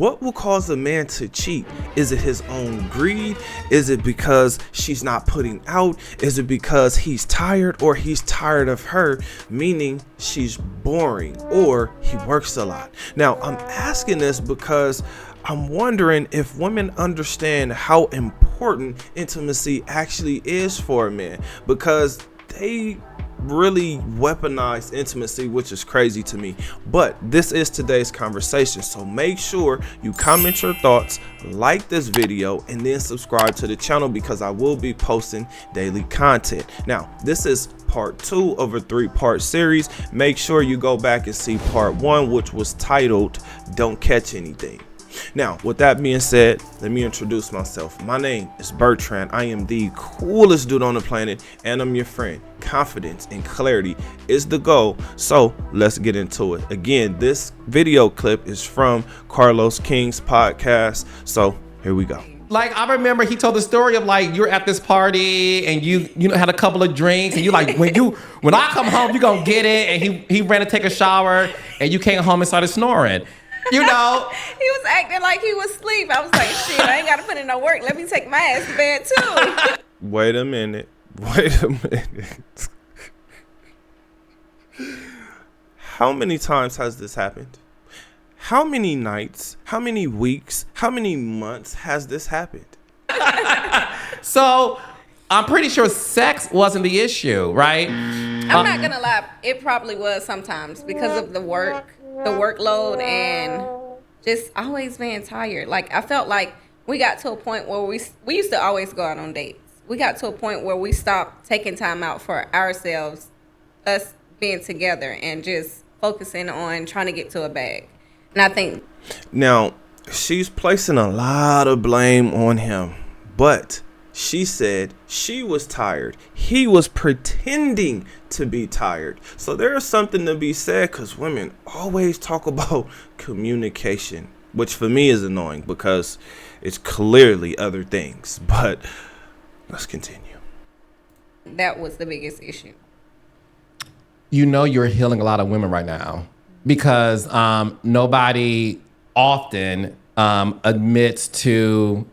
What will cause a man to cheat? Is it his own greed? Is it because she's not putting out? Is it because he's tired, or he's tired of her, meaning she's boring, or he works a lot? Now, I'm asking this because I'm wondering if women understand how important intimacy actually is for a man, because they really weaponize intimacy, which is crazy to me. But this is today's conversation, so make sure you comment your thoughts, like this video, and then subscribe to the channel, because I will be posting daily content. Now, this is part 2 of a 3-part series. Make sure you go back and see part 1, which was titled Don't Catch Anything. Now, with that being said, let me introduce myself. My name is Bertrand. I am the coolest dude on the planet, and I'm your friend. Confidence and clarity is the goal. So let's get into it. Again, this video clip is from Carlos King's podcast. So here we go. Like, I remember he told the story of, like, you're at this party and you had a couple of drinks, and you like, when I come home, you gonna get it. And he ran to take a shower, and you came home and started snoring. You know, he was acting like he was asleep. I was like, shit, I ain't got to put in no work. Let me take my ass to bed too. Wait a minute. How many times has this happened? How many nights, how many weeks, how many months has this happened? So I'm pretty sure sex wasn't the issue, right? I'm not gonna lie, it probably was sometimes because of the workload, and just always being tired. Like, I felt like we got to a point where we used to always go out on dates. We got to a point where we stopped taking time out for ourselves, us being together, and just focusing on trying to get to a bag. And I think now she's placing a lot of blame on him, but she said she was tired. He was pretending to be tired. So there is something to be said, because women always talk about communication, which for me is annoying because it's clearly other things. But let's continue. that was the biggest issue. You know, you're healing a lot of women right now, because nobody often admits to,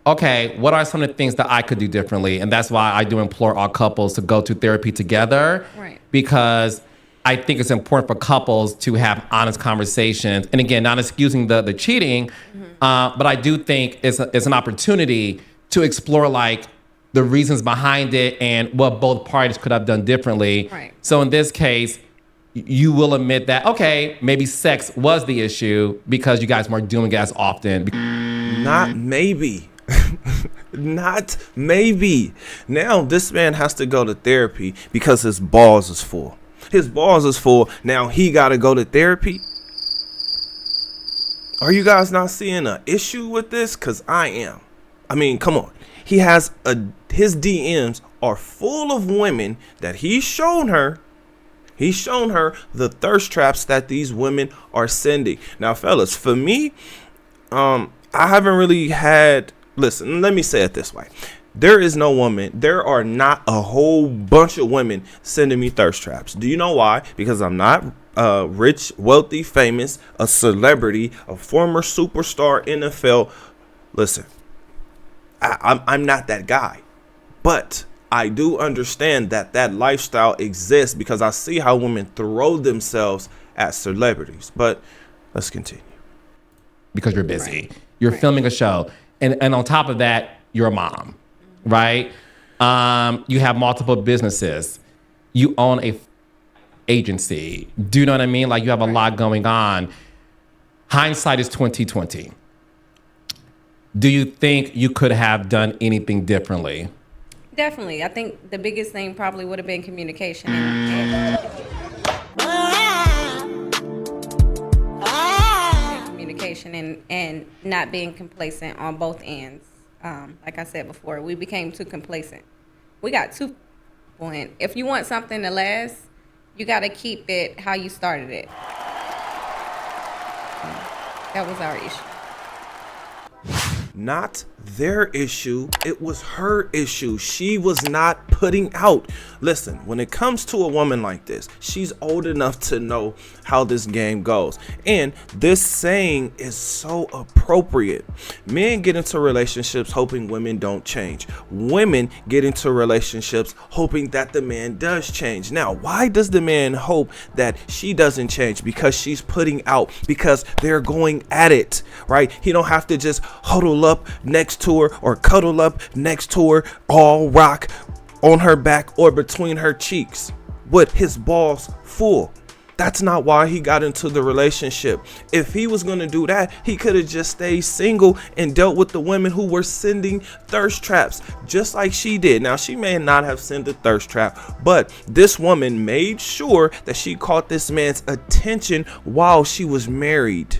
okay, what are some of the things that I could do differently? And that's why I do implore all couples to go to therapy together. Right. Because I think it's important for couples to have honest conversations. And again, not excusing the cheating, but I do think it's an opportunity to explore, like, the reasons behind it and what both parties could have done differently. Right. So in this case, you will admit that, okay, maybe sex was the issue because you guys weren't doing it as often. Not maybe. Not maybe. Now this man has to go to therapy because his balls is full. His balls is full. Now he got to go to therapy. Are you guys not seeing an issue with this? Because I am. I mean, come on. He has his DMs are full of women that he's shown her. He's shown her the thirst traps that these women are sending. Now, fellas, for me, I haven't really had. Listen, let me say it this way. There is no woman. There are not a whole bunch of women sending me thirst traps. Do you know why? Because I'm not rich, wealthy, famous, a celebrity, a former superstar, NFL. Listen, I'm not that guy. But I do understand that lifestyle exists because I see how women throw themselves at celebrities. But let's continue. Because you're busy. You're filming a show. And on top of that, you're a mom, right? You have multiple businesses. You own a agency. Do you know what I mean? Like, you have a lot going on. Hindsight is 2020. Do you think you could have done anything differently? Definitely. I think the biggest thing probably would have been communication. And not being complacent on both ends. Like I said before, we became too complacent. We got too complacent. If you want something to last, you got to keep it how you started it. That was our issue. Not their issue. It was her issue. She was not putting out. Listen, when it comes to a woman like this, she's old enough to know how this game goes. And this saying is so appropriate. Men get into relationships hoping women don't change. Women get into relationships hoping that the man does change. Now, why does the man hope that she doesn't change? Because she's putting out, because they're going at it, right? He don't have to just huddle up next to her or cuddle up next to her, all rock on her back or between her cheeks with his balls full. That's not why he got into the relationship. If he was going to do that, he could have just stayed single and dealt with the women who were sending thirst traps, just like she did. Now, she may not have sent a thirst trap, but this woman made sure that she caught this man's attention while she was married.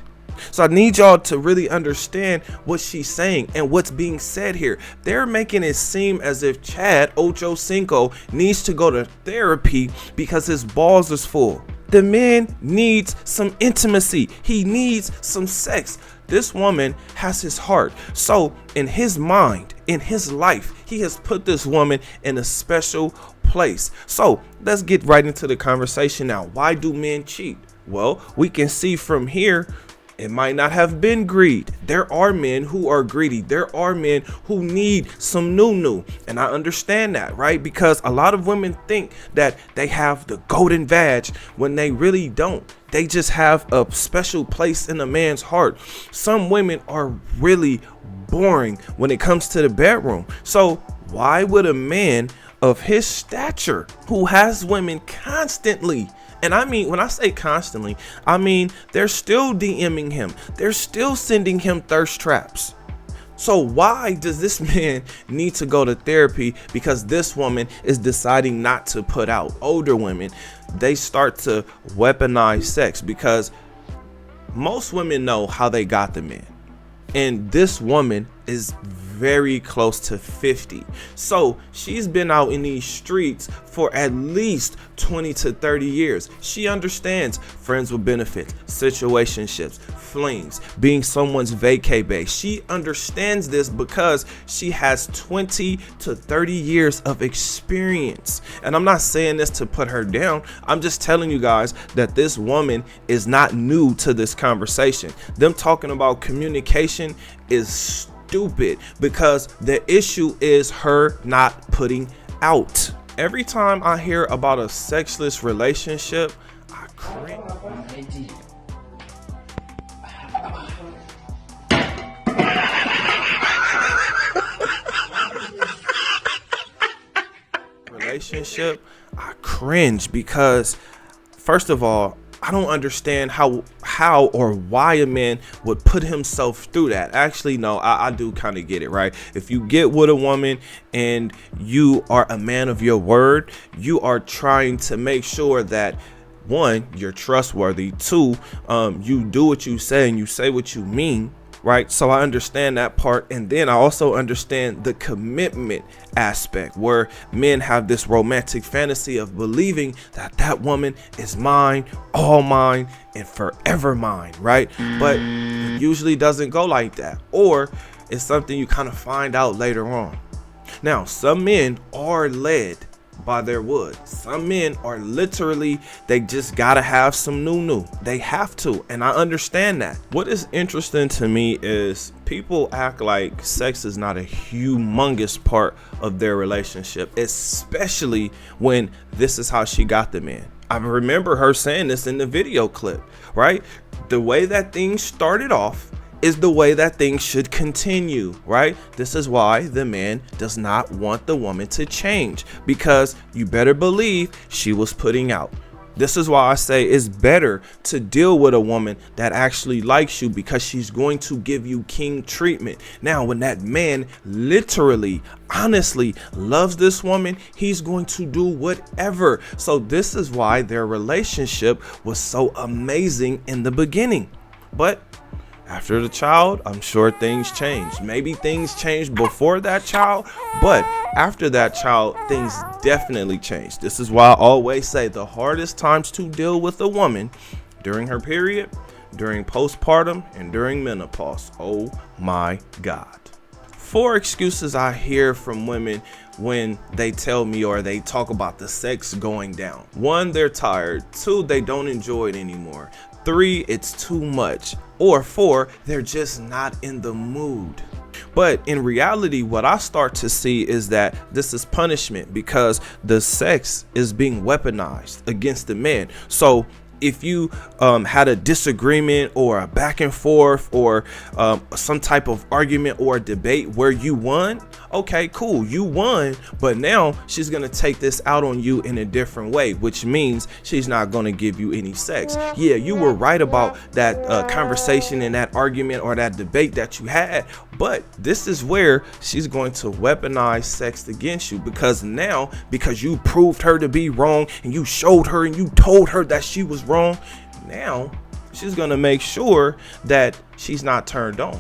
So I need y'all to really understand what she's saying and what's being said here. They're making it seem as if Chad Ochocinco needs to go to therapy because his balls is full. The man needs some intimacy. He needs some sex. This woman has his heart. So in his mind, in his life, he has put this woman in a special place. So let's get right into the conversation now. Why do men cheat? Well, we can see from here, it might not have been greed. There are men who are greedy. There are men who need some new. And I understand that, right? Because a lot of women think that they have the golden vag when they really don't. They just have a special place in a man's heart. Some women are really boring when it comes to the bedroom. So why would a man of his stature who has women constantly, and I mean, when I say constantly, I mean, they're still DMing him. They're still sending him thirst traps. So why does this man need to go to therapy? Because this woman is deciding not to put out. Older women, they start to weaponize sex because most women know how they got the man. And this woman is very close to 50. So she's been out in these streets for at least 20 to 30 years. She understands friends with benefits, situationships, flings, being someone's vacay base. She understands this because she has 20 to 30 years of experience. And I'm not saying this to put her down. I'm just telling you guys that this woman is not new to this conversation. Them talking about communication is stupid because the issue is her not putting out. Every time I hear about a sexless relationship, I cringe. I cringe because, first of all, I don't understand how or why a man would put himself through that. Actually, no, I do kind of get it, right? If you get with a woman and you are a man of your word, you are trying to make sure that, one, you're trustworthy. Two, you do what you say and you say what you mean. Right. So I understand that part. And then I also understand the commitment aspect where men have this romantic fantasy of believing that that woman is mine, all mine, and forever mine. Right. But it usually doesn't go like that. Or it's something you kind of find out later on. Now, some men are led by their wood. Some men are literally, they just gotta have some new. They have to, and I understand that. What is interesting to me is people act like sex is not a humongous part of their relationship, especially when this is how she got the man. I remember her saying this in the video clip, right? The way that things started off is the way that things should continue, right? This is why the man does not want the woman to change, because you better believe she was putting out. This is why I say it's better to deal with a woman that actually likes you, because she's going to give you king treatment. Now, when that man literally, honestly loves this woman, he's going to do whatever. So this is why their relationship was so amazing in the beginning. But after the child, I'm sure things changed. Maybe things changed before that child, but after that child, things definitely changed. This is why I always say the hardest times to deal with a woman during her period, during postpartum, and during menopause. Oh my God. 4 excuses I hear from women when they tell me or they talk about the sex going down. 1, they're tired. 2, they don't enjoy it anymore. 3, it's too much. Or 4, they're just not in the mood. But in reality, what I start to see is that this is punishment because the sex is being weaponized against the men. So if you had a disagreement or a back and forth or some type of argument or debate where you won, okay, cool, you won, but now she's gonna take this out on you in a different way, which means she's not gonna give you any sex. Yeah, you were right about that conversation and that argument or that debate that you had, but this is where she's going to weaponize sex against you, because now, because you proved her to be wrong and you showed her and you told her that she was wrong, now she's gonna make sure that she's not turned on.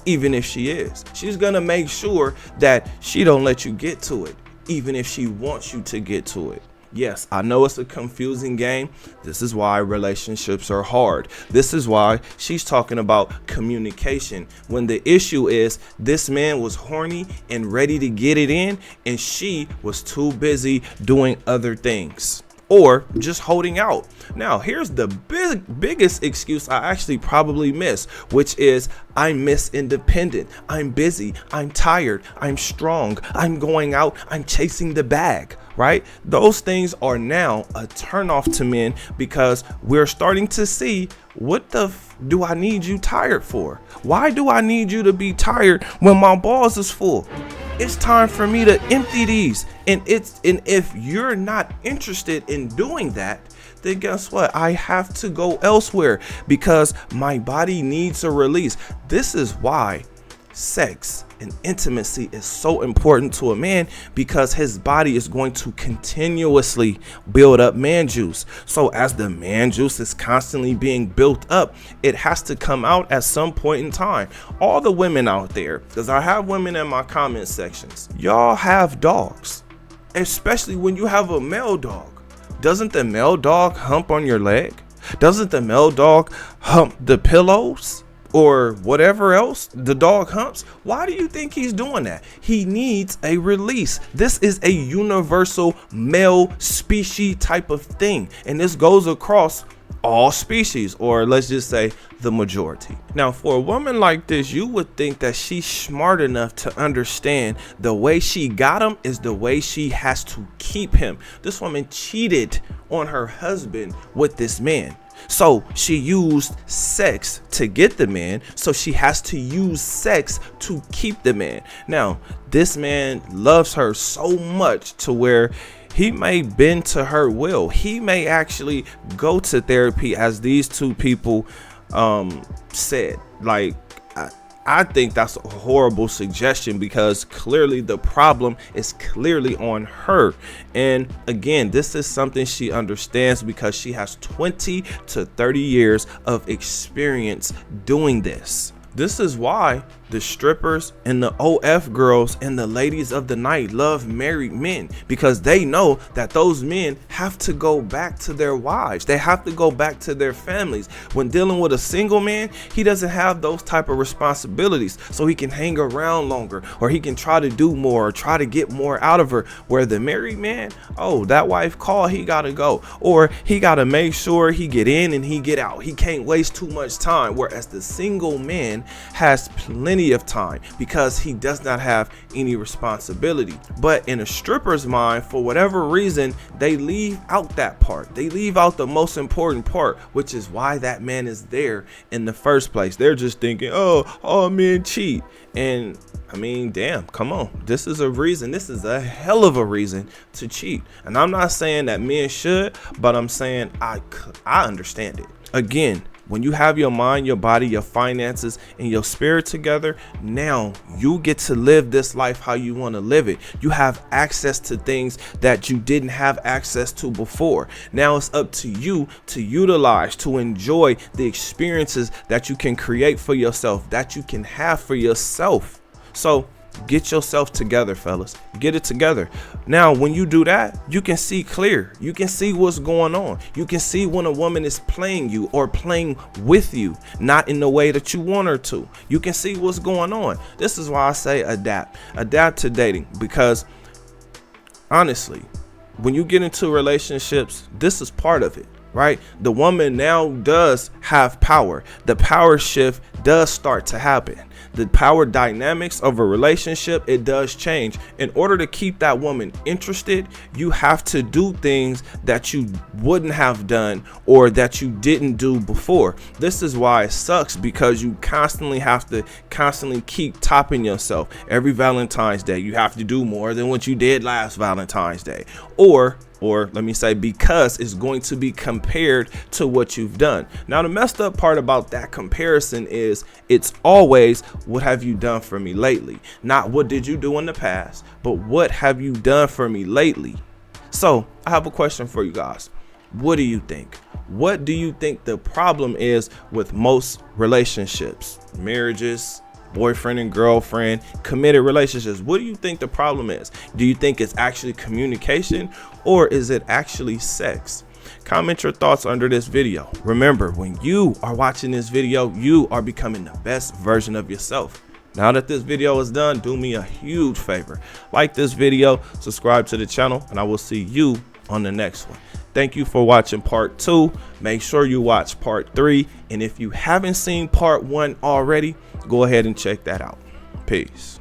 Even if she is, she's gonna make sure that she don't let you get to it, even if she wants you to get to it. Yes, I know it's a confusing game. This is why relationships are hard. This is why she's talking about communication, when the issue is this man was horny and ready to get it in, and she was too busy doing other things or just holding out. Now, here's the biggest excuse I actually probably miss, which is I miss independent. I'm busy. I'm tired. I'm strong. I'm going out. I'm chasing the bag, right? Those things are now a turnoff to men because we're starting to see, what the do I need you tired for? Why do I need you to be tired when my balls is full? It's time for me to empty these. And if you're not interested in doing that, then guess what? I have to go elsewhere because my body needs a release. This is why sex and intimacy is so important to a man, because his body is going to continuously build up man juice. So as the man juice is constantly being built up, it has to come out at some point in time. All the women out there, because I have women in my comment sections, y'all have dogs, especially when you have a male dog. Doesn't the male dog hump on your leg? Doesn't the male dog hump the pillows? Or whatever else the dog humps? Why do you think he's doing that? He needs a release. This is a universal male species type of thing. And this goes across all species, or let's just say the majority. Now, for a woman like this, you would think that she's smart enough to understand the way she got him is the way she has to keep him. This woman cheated on her husband with this man. So she used sex to get the man, so she has to use sex to keep the man. Now, this man loves her so much to where he may bend to her will. He may actually go to therapy, as these two people said. Like, I think that's a horrible suggestion, because clearly the problem is clearly on her. And again, this is something she understands because she has 20 to 30 years of experience doing this. This is why the strippers and the OF girls and the ladies of the night love married men, because they know that those men have to go back to their wives. They have to go back to their families. When dealing with a single man, he doesn't have those type of responsibilities, so he can hang around longer, or he can try to do more, or try to get more out of her. Where the married man, oh, that wife called, he gotta go, or he gotta make sure he get in and he get out. He can't waste too much time. Whereas the single man has plenty of time because he does not have any responsibility. But in a stripper's mind, for whatever reason, they leave out that part. They leave out the most important part, which is why that man is there in the first place. They're just thinking, oh, all men cheat. And I mean, damn, come on. This is a reason. This is a hell of a reason to cheat. And I'm not saying that men should, but I'm saying I understand it. Again, when you have your mind, your body, your finances, and your spirit together, now you get to live this life how you want to live it. You have access to things that you didn't have access to before. Now it's up to you to utilize, to enjoy the experiences that you can create for yourself, that you can have for yourself. So Get yourself together, fellas. Get it together. Now, when you do that, you can see clear. You can see what's going on. You can see when a woman is playing you or playing with you, not in the way that you want her to. You can see what's going on. This is why I say adapt. Adapt to dating, because honestly, when you get into relationships, this is part of it, right? The woman now does have power. The power shift does start to happen. The power dynamics of a relationship, it does change. In order to keep that woman interested, you have to do things that you wouldn't have done or that you didn't do before. This is why it sucks, because you constantly have to keep topping yourself. Every Valentine's Day, you have to do more than what you did last Valentine's Day. Or let me say, because it's going to be compared to what you've done. Now, the messed up part about that comparison is it's always, what have you done for me lately? Not what did you do in the past, but what have you done for me lately? So I have a question for you guys. What do you think? What do you think the problem is with most relationships, marriages, boyfriend and girlfriend, committed relationships? What do you think the problem is? Do you think it's actually communication, or is it actually sex? Comment your thoughts under this video. Remember, when you are watching this video, you are becoming the best version of yourself. Now that this video is done, do me a huge favor. Like this video, subscribe to the channel, and I will see you on the next one. Thank you for watching part 2. Make sure you watch part 3. And if you haven't seen part 1 already, go ahead and check that out. Peace.